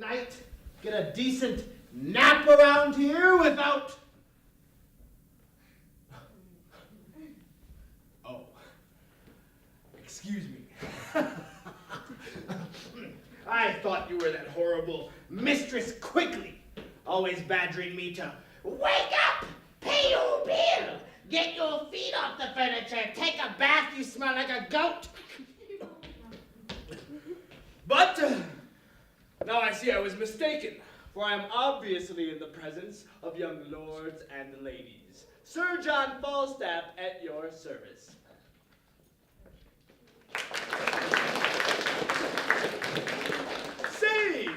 night get a decent nap around here without... Oh, excuse me. I thought you were that horrible Mistress Quickly, always badgering me to wake up, pay your bill, get your feet off the furniture, take a bath, you smell like a goat. But now I see I was mistaken, for I am obviously in the presence of young lords and ladies. Sir John Falstaff at your service. Say,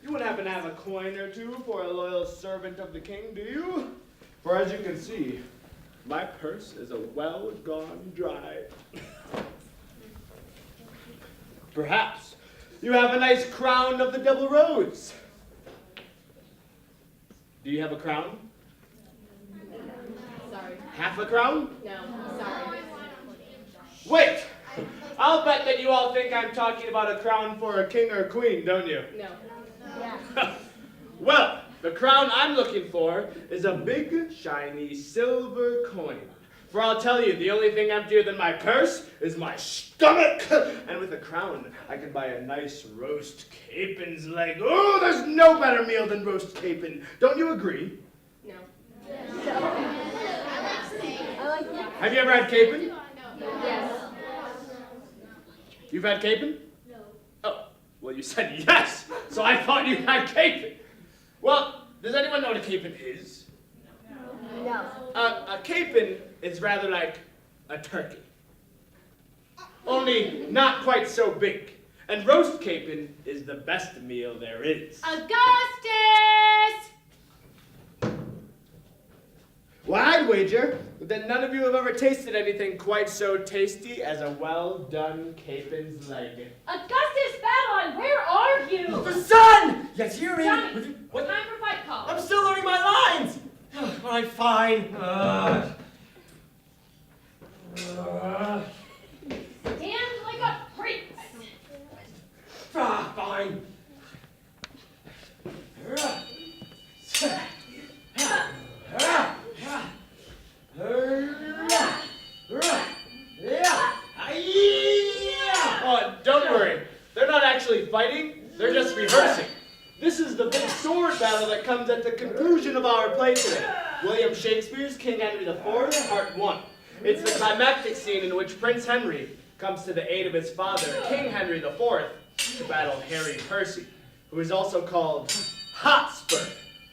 you wouldn't happen to have a coin or two for a loyal servant of the king, do you? For as you can see, my purse is a well gone dry. Perhaps you have a nice crown of the double rose. Do you have a crown? Sorry. Half a crown? No, sorry. Wait! I'll bet that you all think I'm talking about a crown for a king or queen, don't you? No. Yeah. Well, the crown I'm looking for is a big, shiny silver coin. For I'll tell you, the only thing emptier than my purse is my stomach. And with a crown, I can buy a nice roast capon's leg. Oh, there's no better meal than roast capon. Don't you agree? No. I like that. Have you ever had capon? Yes. You've had capon? No. Oh, well, you said yes, so I thought you had capon. Well, does anyone know what a capon is? No. A capon is rather like a turkey, only not quite so big. And roast capon is the best meal there is. Augustus! Well, I'd wager that none of you have ever tasted anything quite so tasty as a well-done capon's leg. Augustus Babylon, where are you? The sun! Yes, hear me? Johnny, What? time for fight call. I'm still learning my lines! All right, fine. Stand like a prince. Fine. Oh, don't worry. They're not actually fighting. They're just rehearsing. This is the big sword battle that comes at the conclusion of our play today. William Shakespeare's King Henry IV, Part 1. It's the climactic scene in which Prince Henry comes to the aid of his father, King Henry IV, to battle Harry Percy, who is also called Hotspur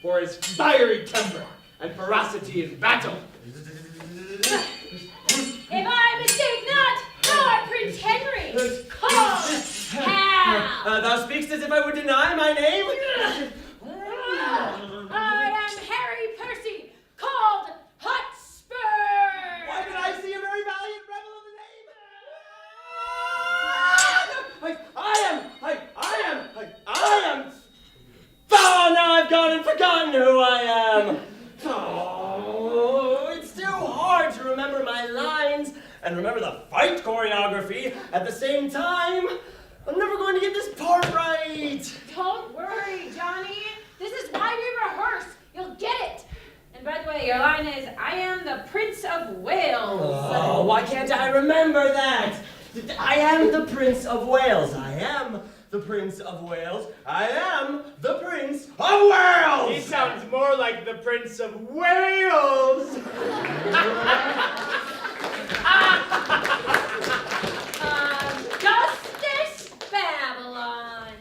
for his fiery temper and ferocity in battle. If I mistake not, our Prince Henry, called Hal. Thou speakst as if I would deny my name? I am Harry Percy, called Hotspur. Why did I see a very valiant rebel of the name? I am. Oh, now I've gone and forgotten who I am. Oh, it's too hard to remember my lines and remember the fight choreography at the same time. I'm never going to get this part right. Don't worry, Johnny. This is why we rehearse. You'll get it. And by the way, your line is, I am the Prince of Wales. Oh, why can't I remember that? I am the Prince of Wales. I am the Prince of Wales. I am the Prince of Wales. He sounds more like the Prince of Wales. Augustus Babylon.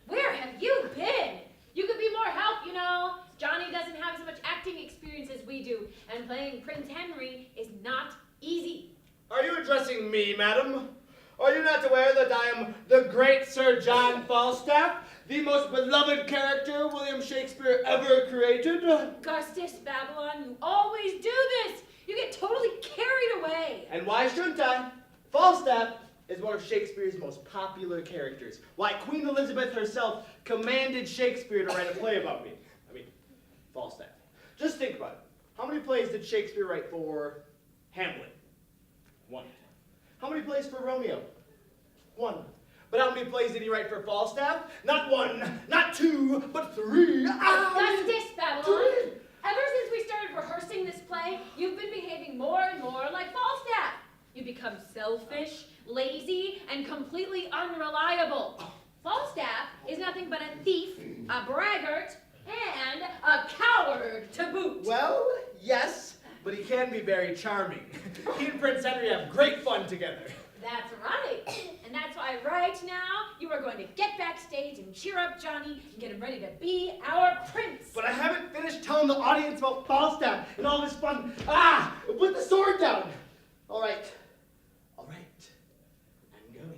Where have you been? You could be more help, you know. Johnny doesn't have as much acting experience as we do, and playing Prince Henry is not easy. Are you addressing me, madam? Are you not aware that I am the great Sir John Falstaff, the most beloved character William Shakespeare ever created? Augustus Babylon, you always do this. You get totally carried away. And why shouldn't I? Falstaff is one of Shakespeare's most popular characters. Why, Queen Elizabeth herself commanded Shakespeare to write a play about me. I mean, Falstaff. Just think about it. How many plays did Shakespeare write for Hamlet? 1. How many plays for Romeo? 1. But how many plays did he write for Falstaff? Not one, not two, but three. Augustus Babylon, ever since we started rehearsing this play, you've been behaving more and more like Falstaff. You become selfish, lazy, and completely unreliable. Falstaff is nothing but a thief, a braggart, and a coward to boot. Well, yes, but he can be very charming. He and Prince Henry have great fun together. That's right. And that's why right now you are going to get backstage and cheer up Johnny and get him ready to be our prince. But I haven't finished telling the audience about Falstaff and all this fun. Put the sword down. All right. I'm going.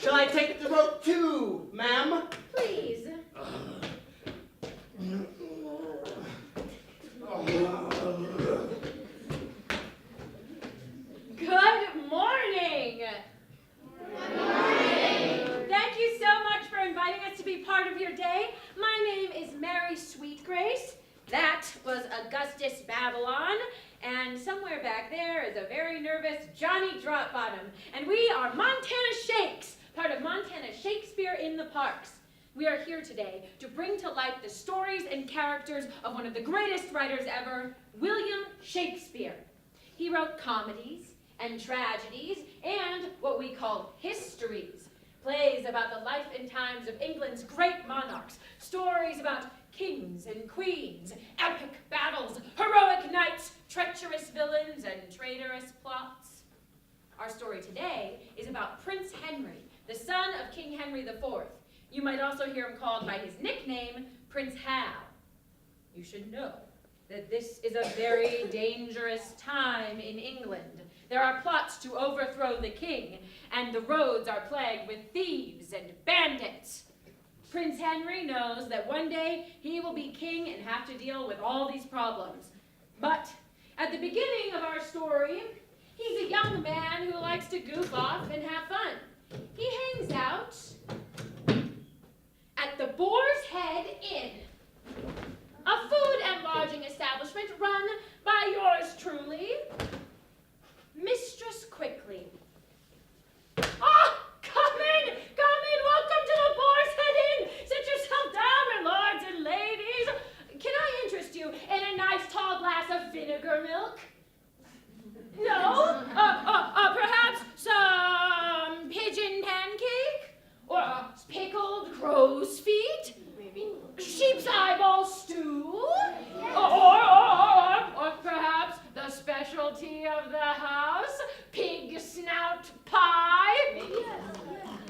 Shall I take the rope too, ma'am? Please. Good morning. Good morning. Thank you so much for inviting us to be part of your day. My name is Mary Sweetgrace. That was Augustus Babylon. And somewhere back there is a very nervous Johnny Dropbottom. And we are Montana Shakes, part of Montana Shakespeare in the Parks. We are here today to bring to life the stories and characters of one of the greatest writers ever, William Shakespeare. He wrote comedies and tragedies and what we call histories, plays about the life and times of England's great monarchs, stories about kings and queens, epic battles, heroic knights, treacherous villains, and traitorous plots. Our story today is about Prince Henry, the son of King Henry IV. You might also hear him called by his nickname, Prince Hal. You should know that this is a very dangerous time in England. There are plots to overthrow the king, and the roads are plagued with thieves and bandits. Prince Henry knows that one day he will be king and have to deal with all these problems. But at the beginning of our story, he's a young man who likes to goof off and have fun. He hangs out at the Boar's Head Inn, a food and lodging establishment run by yours truly, Mistress Quickly. Come in, welcome to the Boar's Head Inn. Sit yourself down, my lords and ladies. Can I interest you in a nice tall glass of vinegar milk? No? Perhaps some pigeon pancake? Or pickled crow's feet? Maybe. Sheep's eyeball stew? Or perhaps the specialty of the house, pig snout pie? Maybe.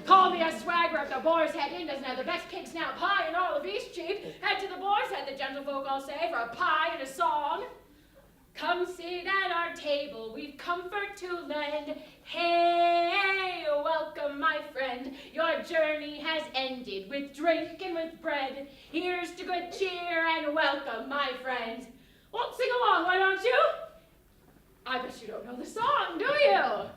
Call me a swagger if the Boar's Head Inn doesn't have the best pig snout pie in all of Eastcheap. Head to the Boar's Head, the gentlefolk all say, for a pie and a song. Come sit at our table, we've comfort to lend. Hey, welcome, my friend. Your journey has ended with drink and with bread. Here's to good cheer and welcome, my friend. Well, sing along, why don't you? I bet you don't know the song, do you?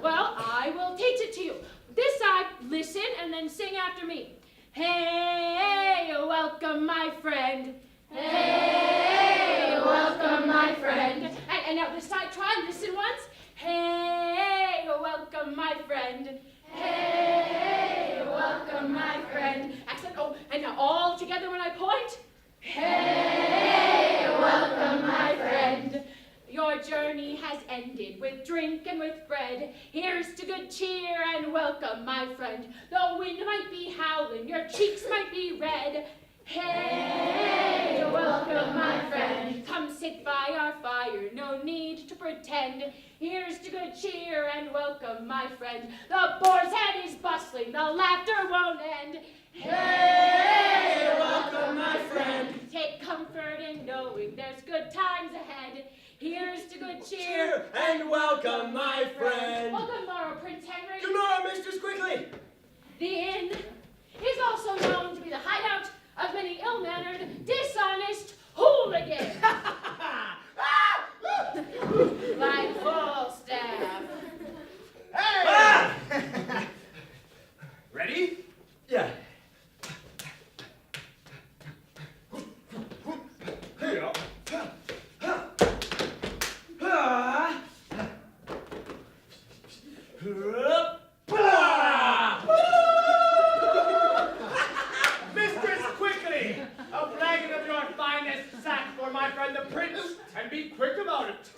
Well, I will teach it to you. This side, listen, and then sing after me. Hey, welcome, my friend. Hey, welcome, my friend. And now this side, try, listen once. Hey, welcome, my friend. Hey, welcome, my friend. Accent, and now all together when I point. Hey, welcome, my friend. Your journey has ended with drink and with bread. Here's to good cheer and welcome, my friend. The wind might be howling, your cheeks might be red. Hey, welcome, my friend. Come sit by our fire, no need to pretend. Here's to good cheer and welcome, my friend. The Boar's Head is bustling, the laughter won't end. Hey, welcome, my friend. Take comfort in knowing there's good times ahead. Here's to good cheer and welcome, my friend. Well, good morrow, Prince Henry. Good morrow, Mistress Quickly. The inn is also known to be the hideout of many ill-mannered, dishonest hooligans. Like Falstaff. Hey! Ready? Yeah. Here you go. finest sack for my friend the prince, and be quick about it.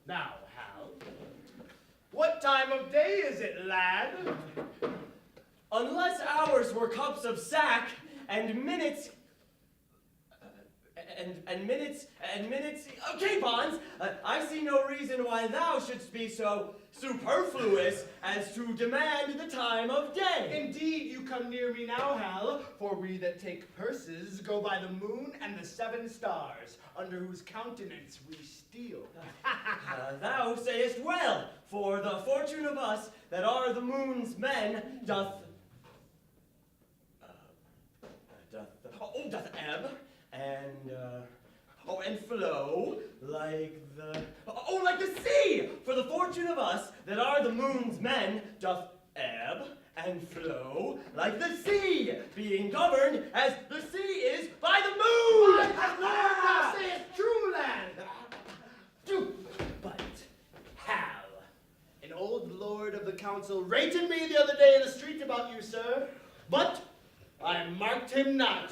Now, Hal, what time of day is it, lad? Unless ours were cups of sack and minutes. And minutes. Okay, Bonds, I see no reason why thou shouldst be so superfluous as to demand the time of day. Indeed, you come near me now, Hal, for we that take purses go by the moon and the 7 stars, under whose countenance we steal. Thou sayest well, for the fortune of us that are the moon's men doth ebb, and flow like like the sea! For the fortune of us that are the moon's men doth ebb and flow like the sea, being governed as the sea is by the moon! Lord, thou sayest true, lad. But, Hal, an old lord of the council rated me the other day in the street about you, sir, but I marked him not.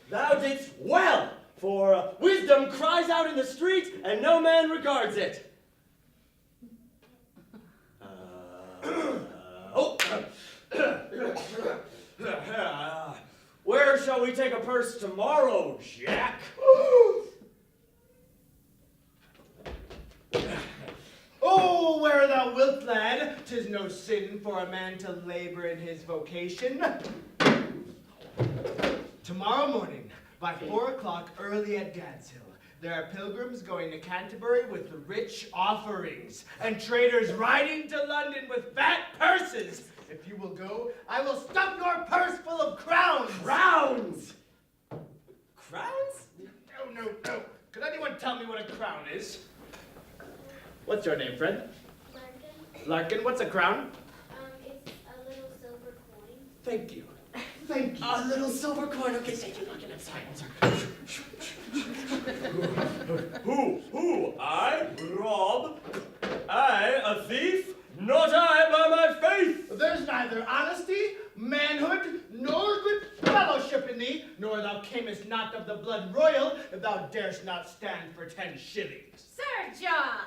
Thou didst well, for wisdom cries out in the street, and no man regards it. Where shall we take a purse tomorrow, Jack? Oh, where thou wilt, lad, 'tis no sin for a man to labor in his vocation. Tomorrow morning, by 4 o'clock early at Gad's Hill, there are pilgrims going to Canterbury with the rich offerings, and traders riding to London with fat purses. If you will go, I will stuff your purse full of crowns. Crowns! Crowns? No. Could anyone tell me what a crown is? What's your name, friend? Larkin, Larkin, what's a crown? it's a little silver coin. Thank you. A little silver coin. Okay, stay looking inside. Who? I? Rob? I, a thief? Not I, by my faith! There's neither honesty, manhood, nor good fellowship in thee, nor thou camest not of the blood royal, if thou darest not stand for 10 shillings. Sir John,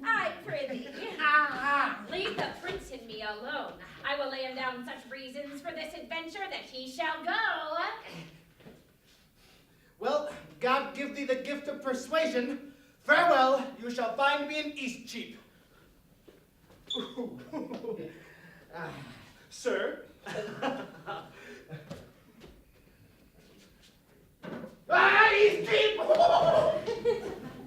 I prithee, leave the prince and me alone. I will lay him down such reasons for this adventure that he shall go. Well, God give thee the gift of persuasion. Farewell, you shall find me in Eastcheap. Sir? Eastcheap!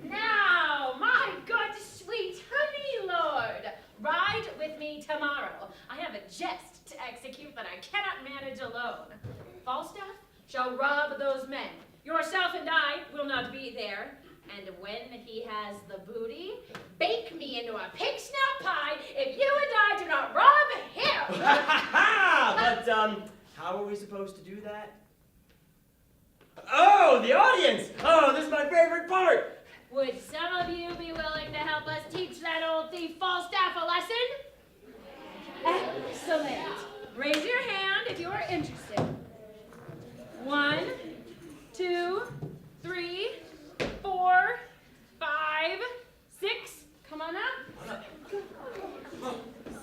Now, my good, sweet, honey lord, ride with me tomorrow. I have a jest to execute that I cannot manage alone. Falstaff shall rob those men. Yourself and I will not be there. And when he has the booty, bake me into a pig snout pie if you and I do not rob him. But, how are we supposed to do that? Oh, the audience! Oh, this is my favorite part! Would some of you be willing to help us teach that old thief Falstaff a lesson? Excellent. Raise your hand if you are interested. 1, 2, 3, 4, 5, 6. Come on up.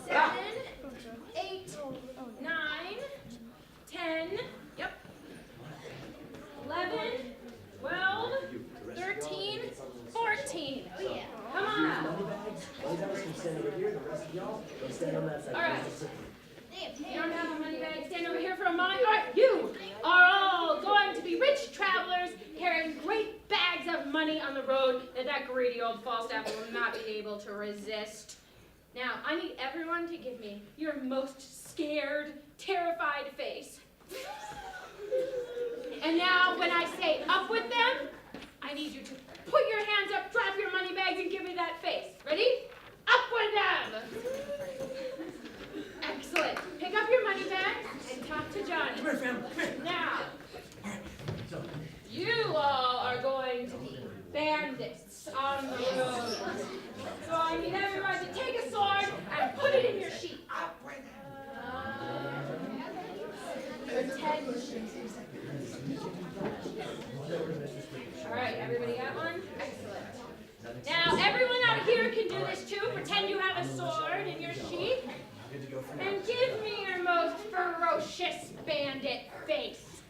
7, 8, 9, 10. Yep. 11, 12, 13, 14. Oh yeah. Come on up. All right. You don't have a money bag. Stand over here for a moment. All right. You are all going to be rich travelers carrying great bags of money on the road that greedy old Falstaff will not be able to resist. Now, I need everyone to give me your most scared, terrified face. And now, when I say up with them, I need you to put your hands up, drop your money bags, and give me that face. Ready? Up with them! Excellent. Pick up your money bags and talk to Johnny. Come here, fam. Come here. Now, So, you all are going to be bandits on the road. So I need everyone to take a sword and put it in your sheath. All right, everybody got one? Excellent. Now, everyone out here can do this too. Pretend you have a sword in your sheath. And give me your most ferocious bandit face.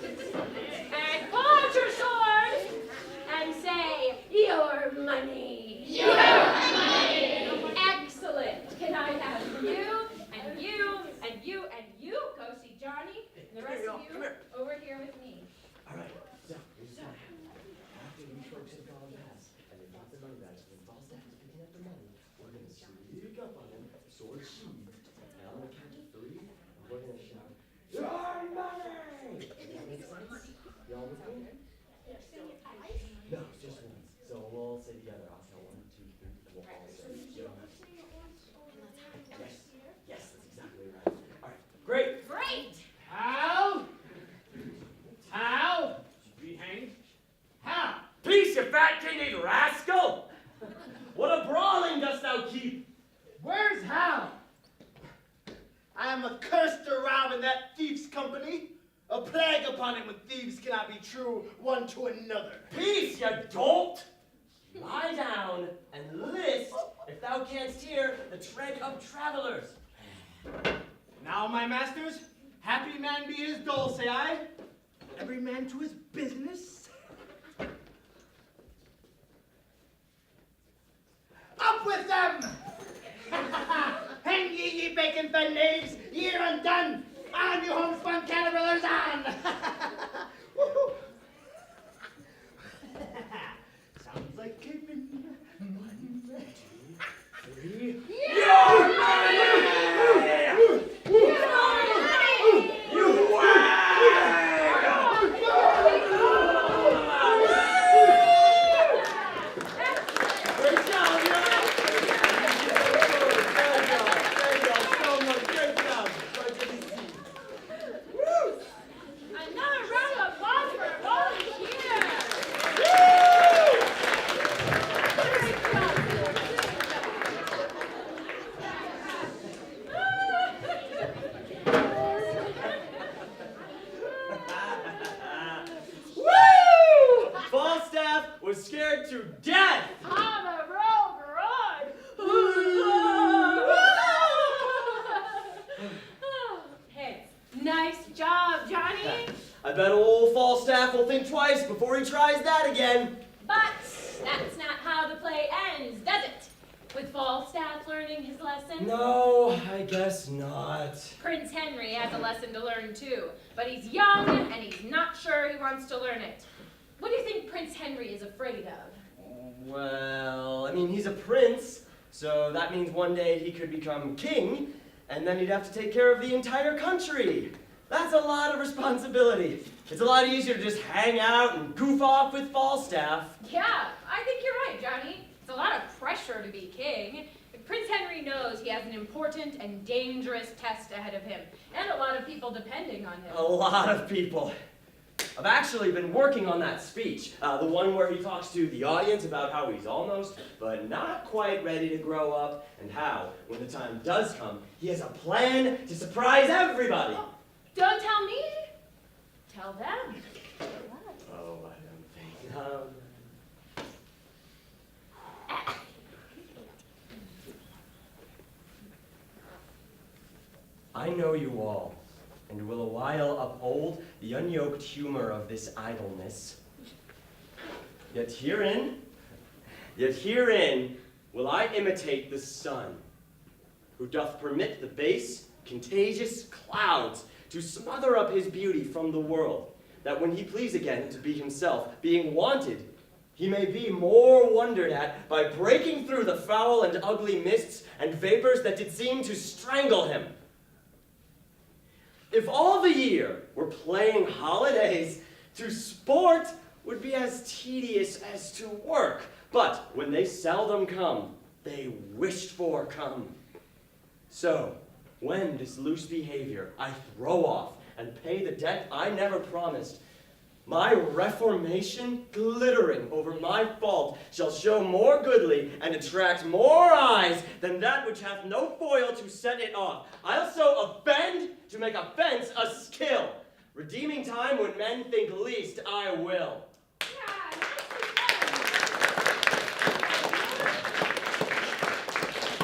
And pull out your sword and say, your money. Your money. Excellent. Can I have you, and you, and you, and you go see Johnny, and the rest of you over here with me. All right, so here's what happened. After we folks have gone past, and they got the money back, and Falstaff is picking up the money, we're going to sneak up on him, sword sheathed, and I'm going to count to 3, and we're going to shout, your money! Does that make sense? Y'all with me? No, just once. So we'll say together. I'll count 1, 2, 3, and we'll all say, your money. Yes, yes, that's exactly right. All right, great. Great. How? How? Be hanged? How? Peace, you fat king-eating rascal! What a brawling dost thou keep? Where's Hal? I am accursed to rob in that thief's company. A plague upon him when thieves cannot be true one to another. Peace, you dolt! Lie down and list if thou canst hear the tread of travelers. Now, my masters, happy man be his dole, say I. Every man to his business. Up with them! Hang ye bacon-fed knaves, ye are undone! On, you homespun caterpillars, on! Sounds like keeping 1, 2, 3. Your money! You Great job, Another round of applause for volunteers. Woo! Falstaff was scared to death! On the road, Hey, nice job, Johnny. I bet old Falstaff will think twice before he tries that again. But that's not how the play ends, does it? With Falstaff learning his lesson? No, I guess not. Prince Henry has a lesson to learn too, but he's young and he's not sure he wants to learn it. What do you think Prince Henry is afraid of? Well, I mean, he's a prince, so that means one day he could become king, and then he'd have to take care of the entire country. That's a lot of responsibility. It's a lot easier to just hang out and goof off with Falstaff. Yeah, I think you're right, Johnny. It's a lot of pressure to be king. Prince Henry knows he has an important and dangerous test ahead of him, and a lot of people depending on him. A lot of people. I've actually been working on that speech, the one where he talks to the audience about how he's almost, but not quite ready to grow up, and how, when the time does come, he has a plan to surprise everybody. Oh, don't tell me. Tell them. Oh, I don't think. I know you all, and will a while uphold the unyoked humor of this idleness. Yet herein will I imitate the sun, who doth permit the base, contagious clouds to smother up his beauty from the world, that when he please again to be himself, being wanted, he may be more wondered at by breaking through the foul and ugly mists and vapors that did seem to strangle him. If all the year were playing holidays, to sport would be as tedious as to work. But when they seldom come, they wished for come. So, when this loose behavior I throw off and pay the debt I never promised, My reformation, glittering over my fault, shall show more goodly and attract more eyes than that which hath no foil to set it off. I'll so offend to make offense a skill, redeeming time when men think least I will. Yeah,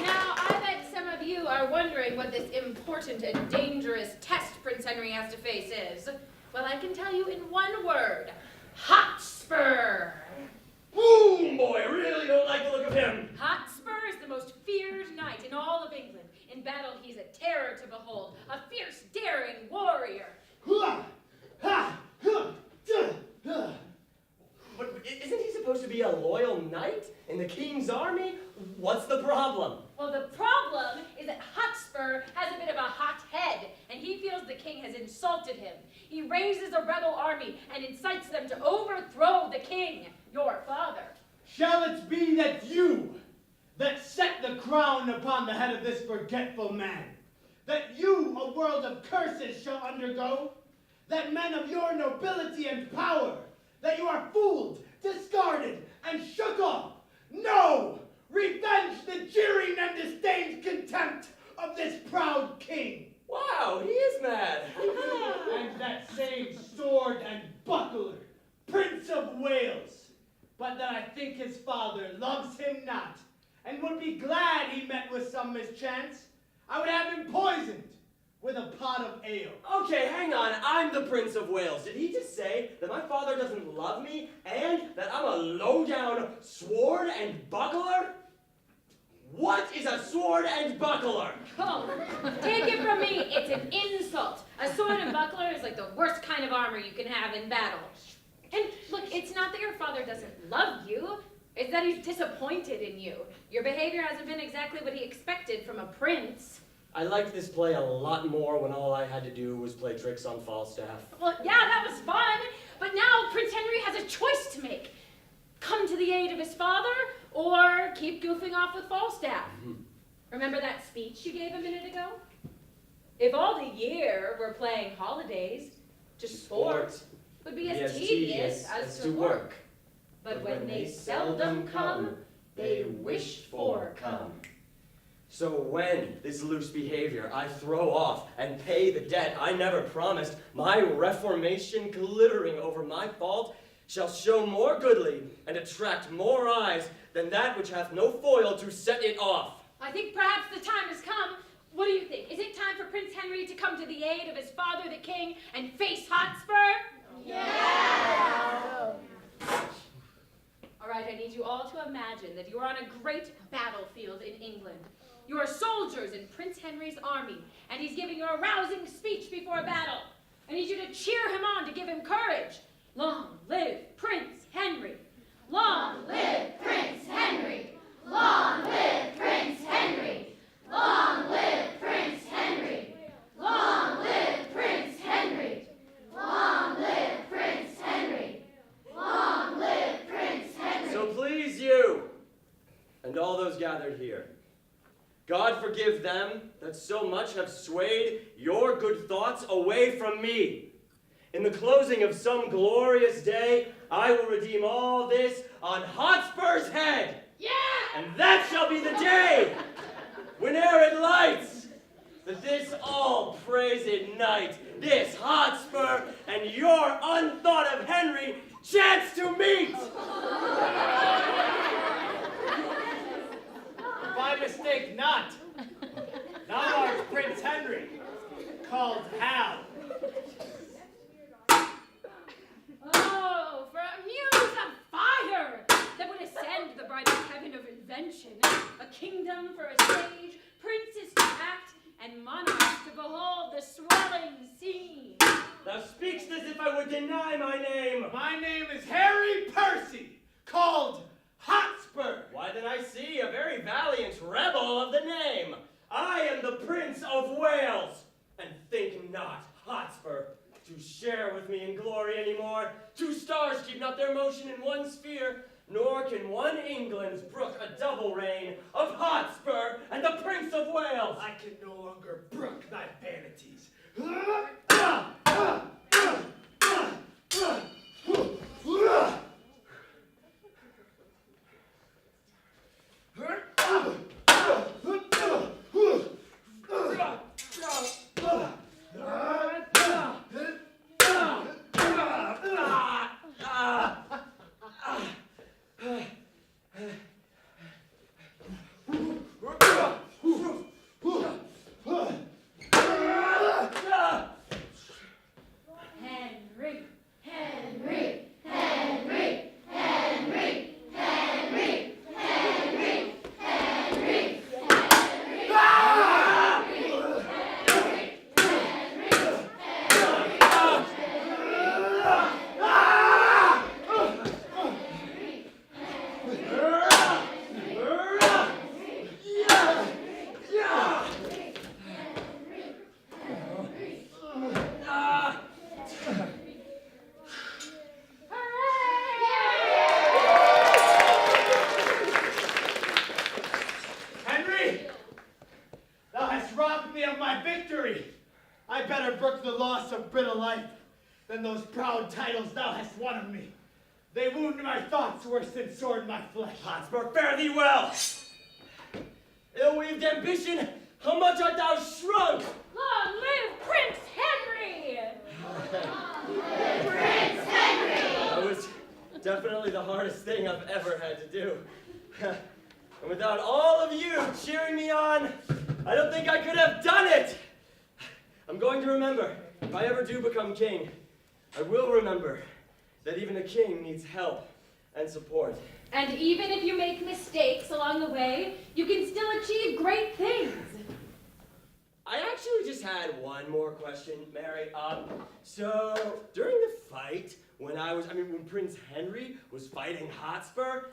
now, I bet some of you are wondering what this important and dangerous test Prince Henry has to face is. Well, I can tell you in one word: Hotspur. Boom, boy, I really don't like the look of him. Hotspur is the most feared knight in all of England. In battle, he's a terror to behold, a fierce, daring warrior. But isn't he supposed to be a loyal knight in the king's army? What's the problem? Well, the problem is that Hotspur has a bit of a hot head, and he feels the king has insulted him. He raises a rebel army and incites them to overthrow the king, your father. Shall it be that you, that set the crown upon the head of this forgetful man, that you a world of curses shall undergo? That men of your nobility and power, that you are fooled, discarded, and shook off? No! Revenge the jeering and disdained contempt of this proud king. Wow, he is mad. And that same sword and buckler, Prince of Wales, but that I think his father loves him not, and would be glad he met with some mischance. I would have him poisoned with a pot of ale. Okay, hang on. I'm the Prince of Wales. Did he just say that my father doesn't love me and that I'm a low-down sword and buckler? What is a sword and buckler? Oh, take it from me, it's an insult. A sword and buckler is like the worst kind of armor you can have in battle. And look, it's not that your father doesn't love you, it's that he's disappointed in you. Your behavior hasn't been exactly what he expected from a prince. I liked this play a lot more when all I had to do was play tricks on Falstaff. Well, yeah, that was fun, but now Prince Henry has a choice to make. Come to the aid of his father, or keep goofing off with Falstaff. Remember that speech you gave a minute ago? If all the year we're playing holidays, just sport would be as tedious as to work. But when they seldom come, they wished for come. So when this loose behavior I throw off and pay the debt I never promised, my reformation glittering over my fault shall show more goodly and attract more eyes than that which hath no foil to set it off. I think perhaps the time has come. What do you think? Is it time for Prince Henry to come to the aid of his father, the king, and face Hotspur? Yeah! All right, I need you all to imagine that you are on a great battlefield in England. You are soldiers in Prince Henry's army, and he's giving you a rousing speech before battle. I need you to cheer him on to give him courage. Long live Prince Henry! Long live Prince Henry! Long live Prince Henry! Long live Prince Henry! Long live Prince Henry! Long live Prince Henry! Long live Prince Henry! So please you, and all those gathered here, God forgive them that so much have swayed your good thoughts away from me. In the closing of some glorious day, I will redeem all this on Hotspur's head. Yeah! And that shall be the day, whene'er it lights, that this all-praised knight, this Hotspur, and your unthought of Henry chance to meet. If I mistake not, thou art Prince Henry, called Hal. Oh, for a muse of fire that would ascend the bright heaven of invention, a kingdom for a stage, princes to act, and monarchs to behold the swelling scene. Thou speakst as if I would deny my name. My name is Harry Percy, called Hotspur. Why then I see a very valiant rebel of the name. I am the Prince of Wales, and think not, Hotspur, to share with me in glory anymore. Two stars keep not their motion in one sphere, nor can one England brook a double reign of Hotspur and the Prince of Wales. I can no longer brook thy vanities. Thou hast robbed me of my victory. I better brook the loss of brittle life than those proud titles thou hast won of me. They wound my thoughts worse than sword my flesh. Hotspur, fare thee well. Ill-weaved ambition, how much art thou shrunk? Long live Prince Henry! Prince Henry! That was definitely the hardest thing I've ever had to do. And without all of you cheering me on, I don't think I could have done it. I'm going to remember, if I ever do become king, I will remember that even a king needs help and support. And even if you make mistakes along the way, you can still achieve great things. I actually just had one more question, Mary. So during the fight, when Prince Henry was fighting Hotspur,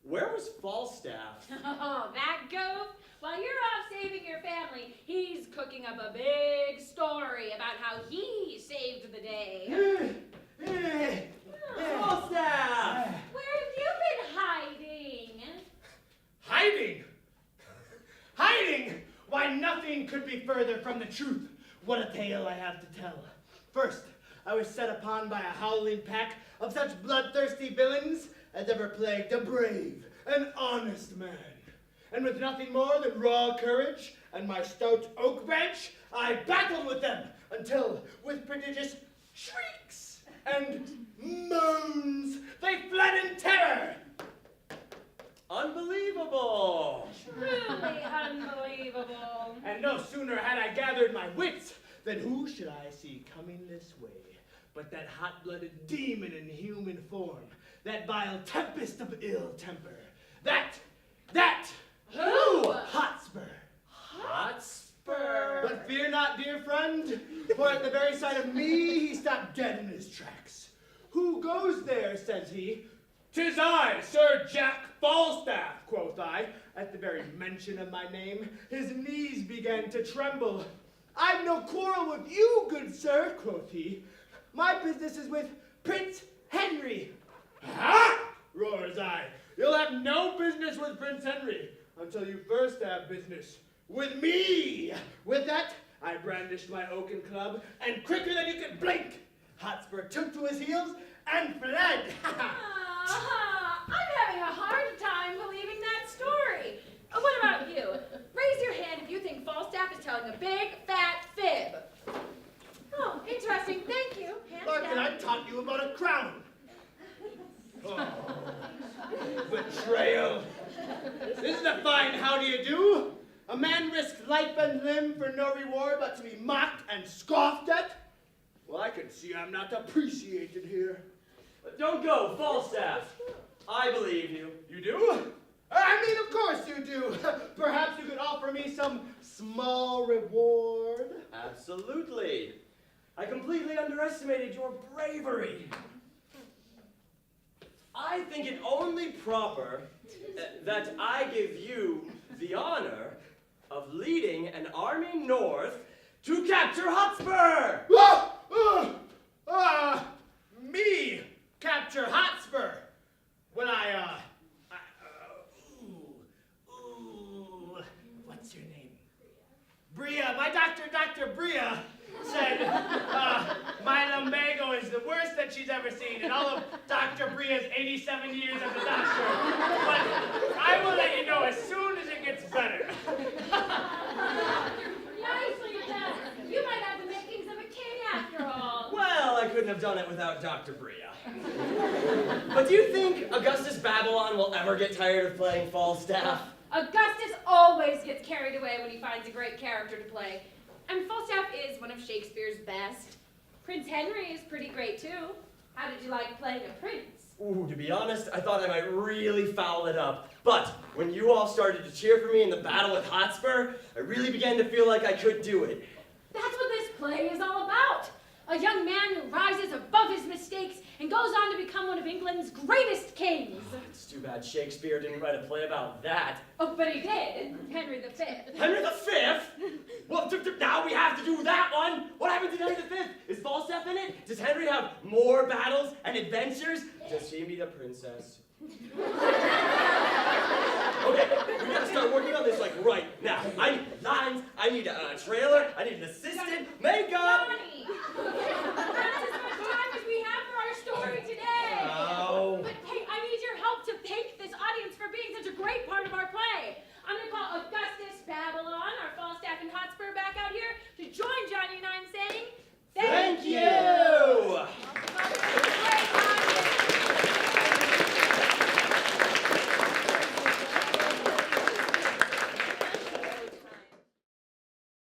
where was Falstaff? Oh, that goof? While you're off saving your family, he's cooking up a big story about how he saved the day. Falstaff! Where have you been hiding? Hiding? Hiding? Why, nothing could be further from the truth. What a tale I have to tell. First, I was set upon by a howling pack of such bloodthirsty villains as ever plagued a brave and honest man. And with nothing more than raw courage and my stout oak branch, I battled with them until, with prodigious shrieks and moans, they fled in terror. Unbelievable! Truly unbelievable. And no sooner had I gathered my wits than who should I see coming this way but that hot-blooded demon in human form, that vile tempest of ill temper, that Who? Hotspur. Hotspur! But fear not, dear friend, for at the very sight of me he stopped dead in his tracks. Who goes there, says he. 'Tis I, Sir Jack Falstaff, quoth I. At the very mention of my name, his knees began to tremble. I've no quarrel with you, good sir, quoth he. My business is with Prince Henry. Ha! Roars I. You'll have no business with Prince Henry until you first have business with me. With that, I brandished my oaken club, and quicker than you could blink, Hotspur took to his heels and fled. I'm having a hard time believing that story. What about you? Raise your hand if you think Falstaff is telling a big, fat fib. Oh, interesting. Thank you. Hands Look, down. and I taught you about a crown. Oh, betrayal. This is a fine how do you do. A man risks life and limb for no reward but to be mocked and scoffed at. Well, I can see I'm not appreciated here. Don't go, Falstaff. I believe you. You do? I mean, of course you do. Perhaps you could offer me some small reward. Absolutely. I completely underestimated your bravery. I think it only proper that I give you the honor of leading an army north to capture Hotspur! Me capture Hotspur. When what's your name? Bria, my Dr. Bria said my lumbago is the worst that she's ever seen in all of Dr. Bria's 87 years as a doctor. But I will let you know as soon as it gets better. Nicely done. You might have the makings of a king after all. Well, I couldn't have done it without Dr. Bria. But do you think Augustus Babylon will ever get tired of playing Falstaff? Augustus always gets carried away when he finds a great character to play. And Falstaff is one of Shakespeare's best. Prince Henry is pretty great too. How did you like playing a prince? Ooh, to be honest, I thought I might really foul it up. But when you all started to cheer for me in the battle with Hotspur, I really began to feel like I could do it. That's what this play is all about. A young man who rises above his mistakes and goes on to become one of England's greatest kings. It's too bad Shakespeare didn't write a play about that. Oh, but he did. Henry V. Henry V? Well, now we have to do that one. What happened to Henry V? Is Falstaff in it? Does Henry have more battles and adventures? Does he meet a princess? Okay, we gotta start working on this like right now. I need lines, I I need a trailer. I need an assistant. Makeup. Johnny! That's as much time as we have for our story today. Oh. But hey, I need your help to thank this audience for being such a great part of our play. I'm gonna call Augustus, Babylon,